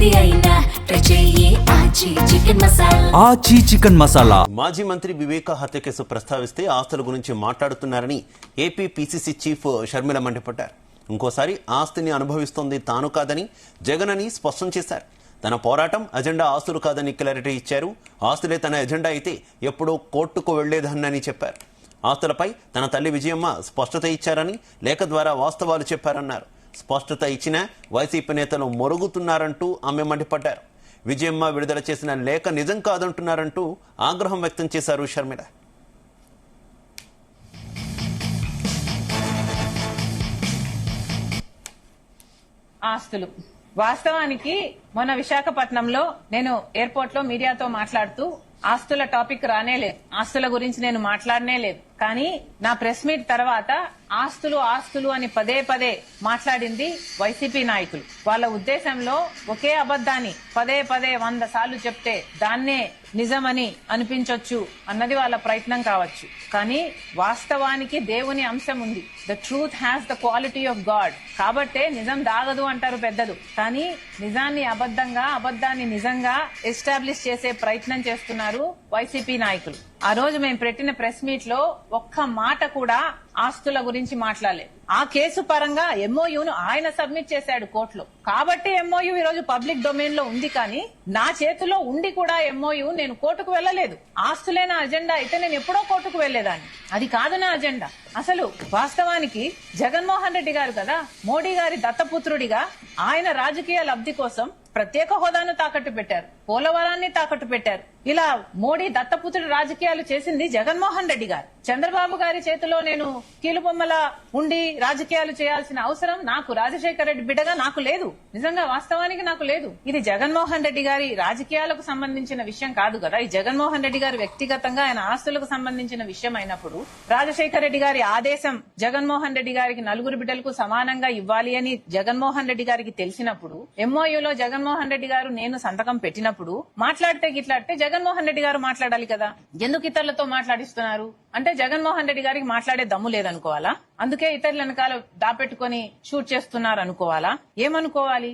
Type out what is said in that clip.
ఏది అయినా ట్రై చెయ్యి ఆచి చికెన్ మసాలా. ఆచి చికెన్ మసాలా. మాజీ మంత్రి వివేక హత్య కేసు ప్రస్తావిస్తే ఆస్తుల గురించి మాట్లాడుతున్నారని ఏపీ పీసీసీ చీఫ్ షర్మిల మండిపడ్డారు. ఇంకోసారి ఆస్తిని అనుభవిస్తోంది తాను కాదని జగన్ అని స్పష్టం చేశారు. తన పోరాటం అజెండా ఆస్తులు కాదని క్లారిటీ ఇచ్చారు. ఆస్తులే తన ఎజెండా అయితే ఎప్పుడో కోర్టుకు వెళ్లేదన్నని చెప్పారు. ఆస్తులపై తన తల్లి విజయమ్మ స్పష్టత ఇచ్చారని లేఖ ద్వారా వాస్తవాలు చెప్పారన్నారు. స్పష్టత ఇచ్చిన వైసీపీ నేతలు మొరుగుతున్నారంటూ ఆమె మండిపడ్డారు. విజయమ్మ విడుదల చేసిన లేఖ నిజం కాదంటున్నారంటూ ఆగ్రహం వ్యక్తం చేశారు షర్మిల. ఆస్తులు వాస్తవానికి మొన్న విశాఖపట్నంలో నేను ఎయిర్పోర్ట్ లో మీడియాతో మాట్లాడుతూ ఆస్తుల టాపిక్ రానేలేదు, ఆస్తుల గురించి నేను మాట్లాడనే లేదు. కానీ నా ప్రెస్ మీట్ తర్వాత ఆస్తులు ఆస్తులు అని పదే పదే మాట్లాడింది వైసీపీ నాయకులు. వాళ్ళ ఉద్దేశంలో ఒకే అబద్ధాన్ని పదే పదే 100 సార్లు చెప్తే దాన్నే నిజమని అనిపించొచ్చు అన్నది వాళ్ళ ప్రయత్నం కావచ్చు. కానీ వాస్తవానికి దేవుని అంశం ఉంది. The truth has the quality of God. కాబట్టే నిజం దాగదు అంటారు పెద్దలు. కానీ నిజాన్ని అబద్ధంగా, అబద్ధాన్ని నిజంగా ఎస్టాబ్లిష్ చేసే ప్రయత్నం చేస్తున్నారు వైసీపీ నాయకులు. ఆ రోజు మేము పెట్టిన ప్రెస్ మీట్ లో ఒక్క మాట కూడా ఆస్తుల గురించి మాట్లాడలేదు. ఆ కేసు పరంగా ఎంఓయూను ఆయన సబ్మిట్ చేశాడు కోర్టులో. కాబట్టి ఎంఓయూ ఈ రోజు పబ్లిక్ డొమైన్ లో ఉంది. కానీ నా చేతిలో ఉండి కూడా ఎంఓయూ నేను కోర్టుకు వెళ్లలేదు. ఆస్తులే నా అజెండా అయితే నేను ఎప్పుడో కోర్టుకు వెళ్లేదాన్ని. అది కాదు నా అజెండా. అసలు వాస్తవానికి జగన్మోహన్ రెడ్డి గారు కదా మోడీ గారి దత్తపుత్రుడిగా ఆయన రాజకీయ లబ్ధి కోసం ప్రత్యేక హోదాను తాకట్టు పెట్టారు, పోలవరాన్ని తాకట్టు పెట్టారు. ఇలా మోడీ దత్తపుత్రుడు రాజకీయాలు చేసింది జగన్మోహన్ రెడ్డి గారు. చంద్రబాబు గారి చేతిలో నేను కీలుబొమ్మలా ఉండి రాజకీయాలు చేయాల్సిన అవసరం నాకు, రాజశేఖర రెడ్డి బిడ్డగా నాకు లేదు. నిజంగా వాస్తవానికి నాకు లేదు. ఇది జగన్మోహన్ రెడ్డి గారి రాజకీయాలకు సంబంధించిన విషయం కాదు కదా. ఈ జగన్మోహన్ రెడ్డి గారు వ్యక్తిగతంగా ఆయన ఆస్తులకు సంబంధించిన విషయం అయినప్పుడు రాజశేఖర రెడ్డి గారి ఆదేశం జగన్మోహన్ రెడ్డి గారికి 4 బిడ్డలకు సమానంగా ఇవ్వాలి అని జగన్మోహన్ రెడ్డి గారికి తెలిసినప్పుడు ఎంఓయూలో జగన్మోహన్ రెడ్డి గారు నేను సంతకం పెట్టినప్పుడు మాట్లాడితే గిట్లాడితే జగన్మోహన్ రెడ్డి గారు మాట్లాడాలి కదా. ఎందుకు ఇతరులతో మాట్లాడిస్తున్నారు అంటే జగన్మోహన్ రెడ్డి గారికి మాట్లాడే దమ్ము లేదనుకోవాలా? అందుకే ఇతరుల వెనకాల దాపెట్టుకుని షూట్ చేస్తున్నారు అనుకోవాలా? ఏమనుకోవాలి?